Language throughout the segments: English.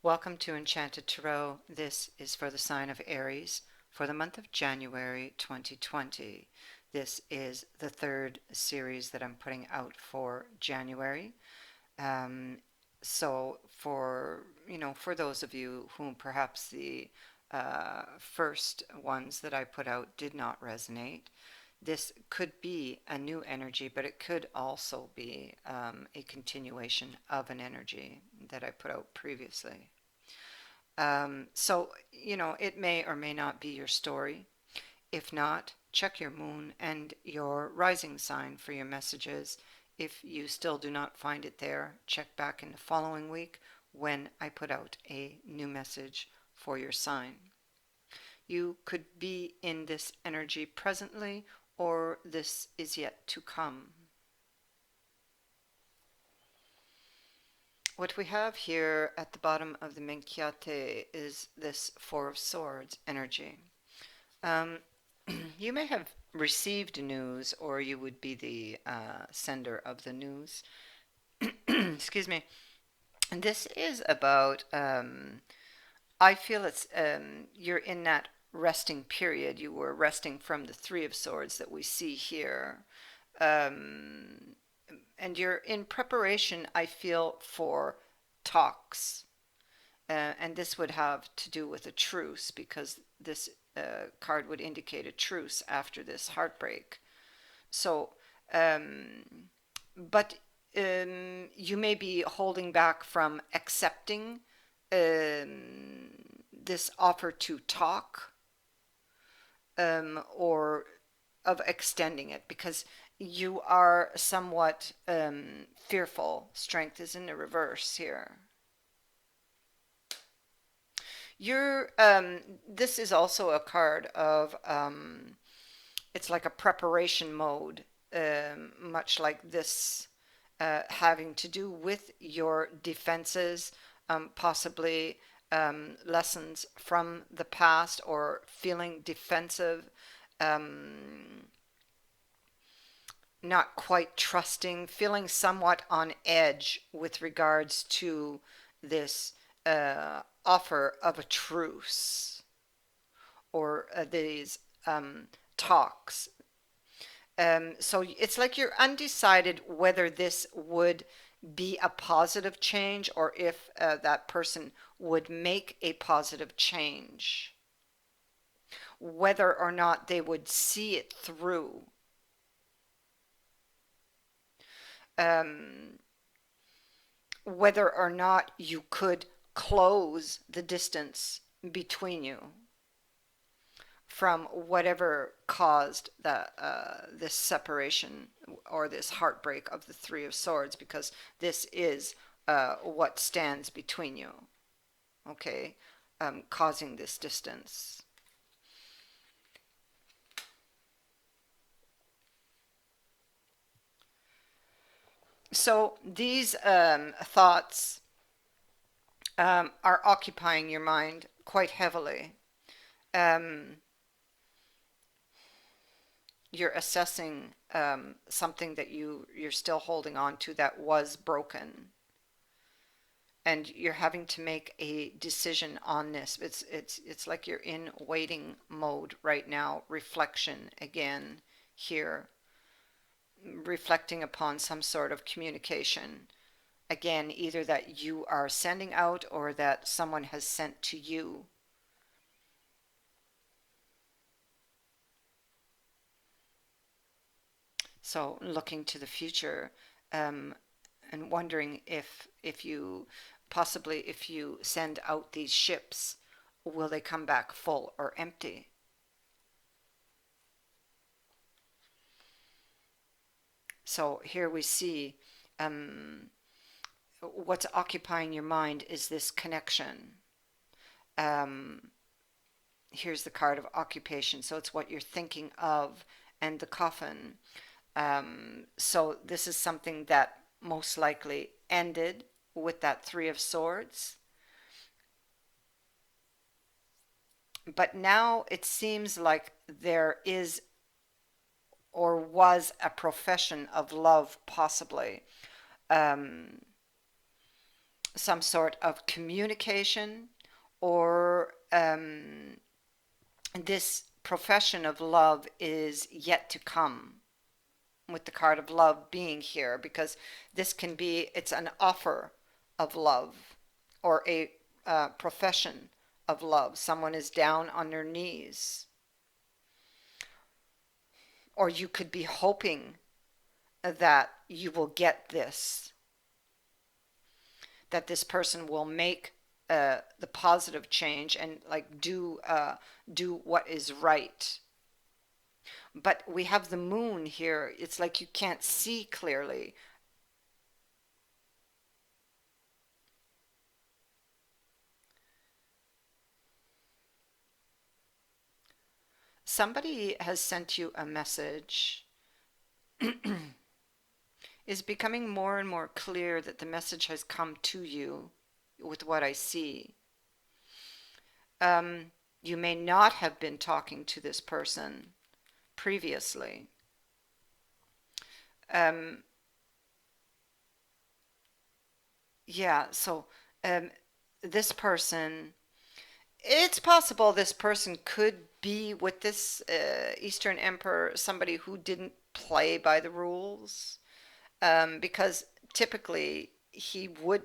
Welcome to Enchanted Tarot. This is for the sign of Aries for the month of January 2020. This is the third series that I'm putting out for January. Um, so for those of you whom perhaps the first ones that I put out did not resonate, this could be a new energy, but it could also be a continuation of an energy that I put out previously. So, it may or may not be your story. If not, check your moon and your rising sign for your messages. If you still do not find it there, check back in the following week when I put out a new message for your sign. You could be in this energy presently, or this is yet to come. What we have here at the bottom of the Menkiate is this Four of Swords energy. Um, you may have received news, or you would be the sender of the news. Excuse me. And this is about, I feel you're in that resting period. You were resting from the Three of Swords that we see here. Um, and you're in preparation, I feel, for talks. And this would have to do with a truce because this card would indicate a truce after this heartbreak. So, um, but you may be holding back from accepting this offer to talk or of extending it because you are somewhat fearful. Strength is in the reverse here. This is also a card of, it's like a preparation mode, much like this, having to do with your defenses, possibly lessons from the past or feeling defensive, um, not quite trusting, feeling somewhat on edge with regards to this offer of a truce or these talks. So it's like you're undecided whether this would be a positive change or if that person would make a positive change, whether or not they would see it through. Um, Whether or not you could close the distance between you from whatever caused this separation or this heartbreak of the Three of Swords, because this is what stands between you, okay, causing this distance. So these thoughts are occupying your mind quite heavily. Um, you're assessing something that you're still holding on to that was broken, and you're having to make a decision on this. It's like you're in waiting mode right now. Reflection again here, reflecting upon some sort of communication. Again, either that you are sending out or that someone has sent to you. So looking to the future, um, and wondering if you possibly if you send out these ships, will they come back full or empty? So here we see what's occupying your mind is this connection. Um, Here's the card of occupation. So it's what you're thinking of, and the coffin. So this is something that most likely ended with that Three of Swords. But now it seems like there is or was a profession of love, possibly. Um, some sort of communication, or this profession of love is yet to come, with the card of love being here, because this can be, it's an offer of love, or a profession of love. Someone is down on their knees, or you could be hoping that you will get this, that this person will make the positive change and like do what is right. But we have the moon here. It's like you can't see clearly. Somebody has sent you a message. Is becoming more and more clear that the message has come to you with what I see. Um, you may not have been talking to this person previously. Um, yeah, so um, this person, it's possible this person could be with this Eastern Emperor, somebody who didn't play by the rules, because typically he would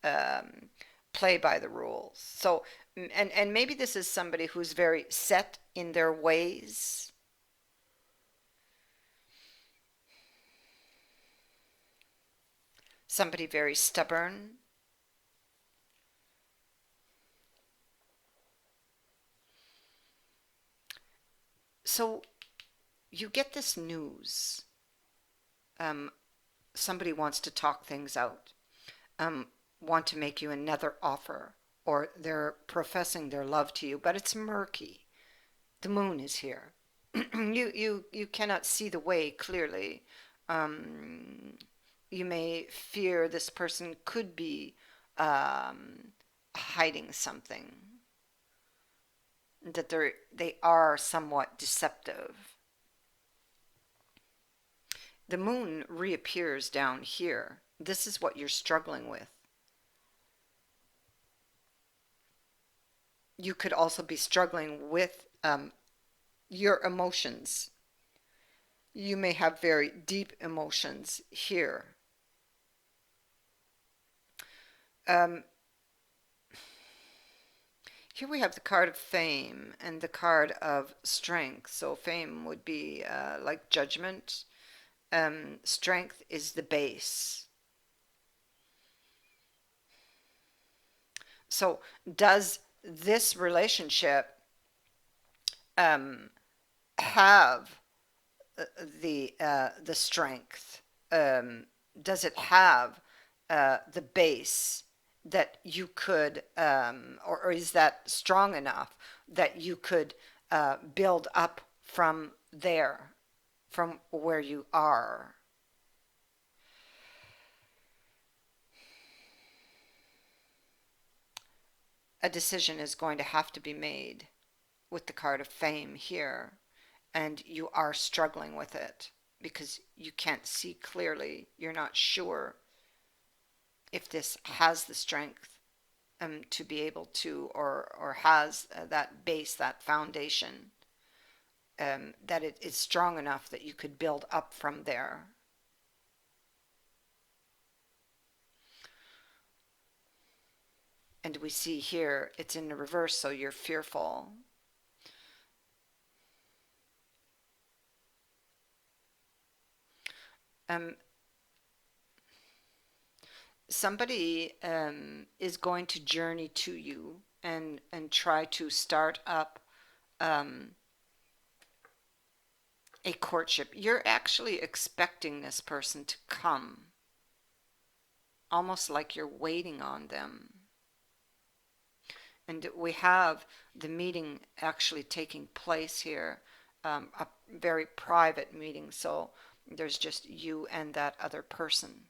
um, play by the rules. So, and maybe this is somebody who's very set in their ways, somebody very stubborn. So you get this news. Um, Somebody wants to talk things out, um, want to make you another offer, or they're professing their love to you, but it's murky. The moon is here. You cannot see the way clearly. Um, you may fear this person could be hiding something, that they are somewhat deceptive. The moon reappears down here. This is what you're struggling with. You could also be struggling with your emotions. You may have very deep emotions here. Um, Here we have the card of fame and the card of strength. So fame would be like judgment. Strength is the base. So does this relationship um, have the strength? Does it have the base that you could, or is that strong enough that you could build up from there, from where you are? A decision is going to have to be made with the card of fame here, and you are struggling with it because you can't see clearly. You're not sure if this has the strength to be able to, or has that base, that foundation, that it is strong enough that you could build up from there. And we see here it's in the reverse, so you're fearful. Um, Somebody is going to journey to you and try to start up um, a courtship. You're actually expecting this person to come, almost like you're waiting on them. And we have the meeting actually taking place here, a very private meeting. So there's just you and that other person.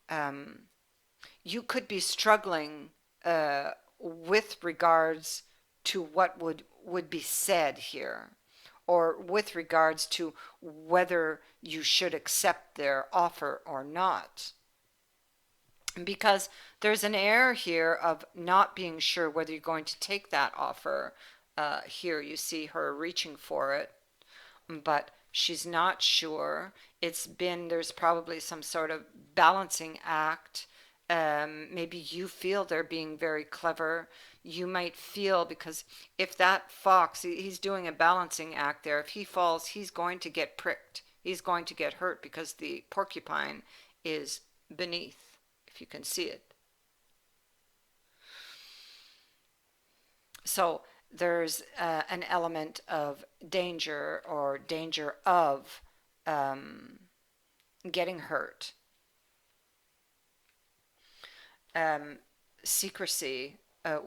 Um, you could be struggling with regards to what would be said here, or with regards to whether you should accept their offer or not. because there's an air here of not being sure whether you're going to take that offer. Here you see her reaching for it, but she's not sure. There's probably some sort of balancing act. Maybe you feel they're being very clever. You might feel, because if that fox, he's doing a balancing act there. If he falls, he's going to get pricked. He's going to get hurt because the porcupine is beneath, if you can see it. So there's an element of danger, or danger of um, getting hurt. Um, Secrecy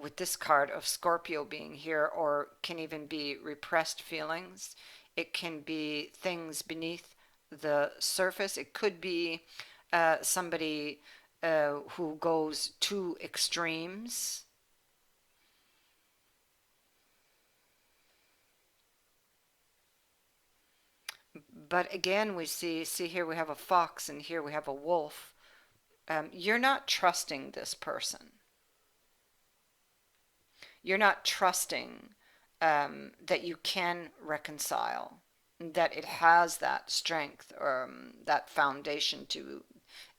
with this card of Scorpio being here, or can even be repressed feelings. It can be things beneath the surface. It could be somebody who goes to extremes. But again, we see here we have a fox and here we have a wolf. You're not trusting this person. You're not trusting that you can reconcile, that it has that strength, or that foundation to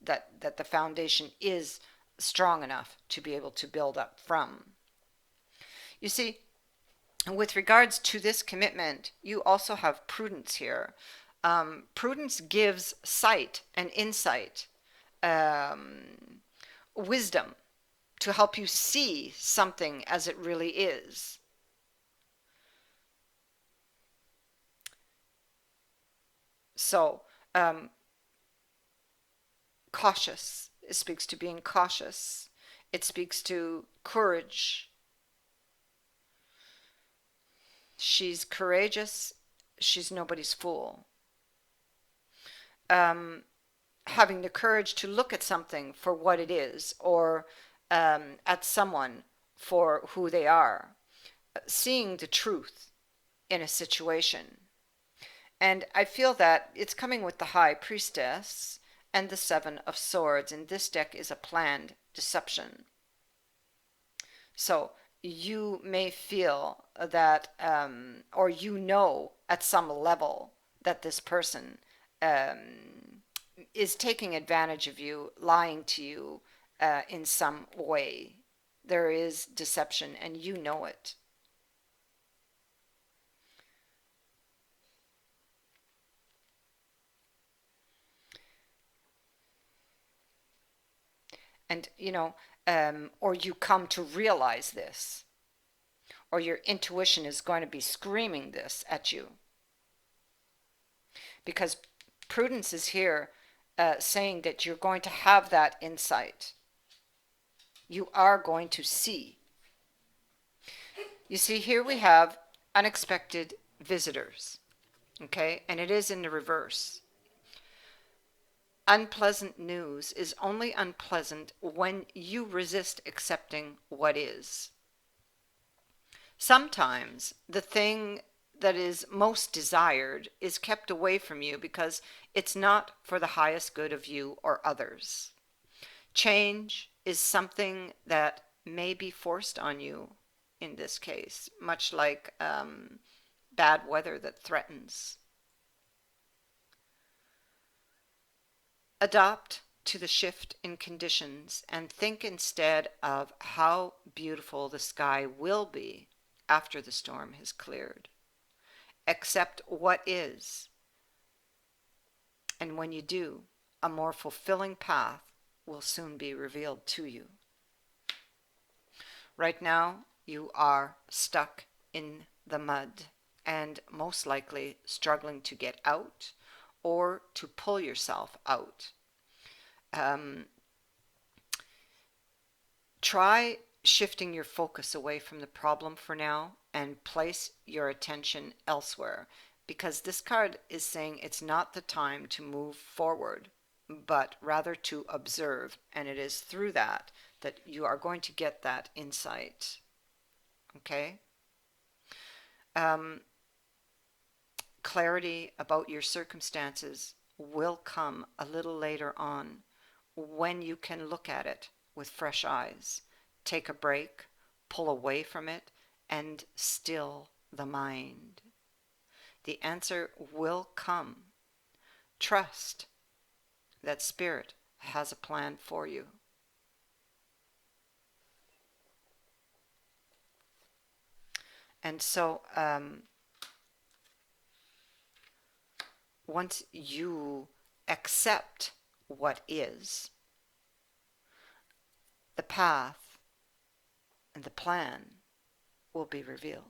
that the foundation is strong enough to be able to build up from. You see, with regards to this commitment, you also have prudence here. Prudence gives sight and insight, um, wisdom, to help you see something as it really is. So, um, cautious. It speaks to being cautious. It speaks to courage. She's courageous. She's nobody's fool. Um, Having the courage to look at something for what it is, or at someone for who they are, seeing the truth in a situation. And I feel that it's coming with the High Priestess and the Seven of Swords, and this deck is a planned deception. So you may feel that, or at some level, that this person is taking advantage of you, lying to you in some way. There is deception, and you know it. And, or you come to realize this, or your intuition is going to be screaming this at you. Because prudence is here saying that you're going to have that insight. You are going to see. You see, here we have unexpected visitors, okay? And it is in the reverse. Unpleasant news is only unpleasant when you resist accepting what is. Sometimes the thing that is most desired is kept away from you because it's not for the highest good of you or others. Change is something that may be forced on you in this case, much like bad weather that threatens. Adapt to the shift in conditions and think instead of how beautiful the sky will be after the storm has cleared. Accept what is, and when you do, a more fulfilling path will soon be revealed to you. Right now, you are stuck in the mud and most likely struggling to get out or to pull yourself out. Um, Try shifting your focus away from the problem for now and place your attention elsewhere, because this card is saying it's not the time to move forward, but rather to observe, and it is through that that you are going to get that insight. Okay? Um, Clarity about your circumstances will come a little later on when you can look at it with fresh eyes, take a break, pull away from it, and still the mind. The answer will come. Trust that Spirit has a plan for you. And so, once you accept what is, the path and the plan will be revealed.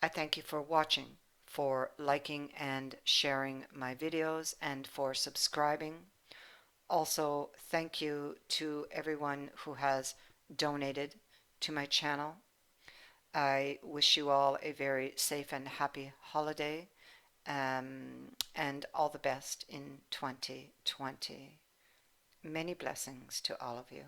I thank you for watching, for liking and sharing my videos, and for subscribing. Also, thank you to everyone who has donated to my channel. I wish you all a very safe and happy holiday, and all the best in 2020. Many blessings to all of you.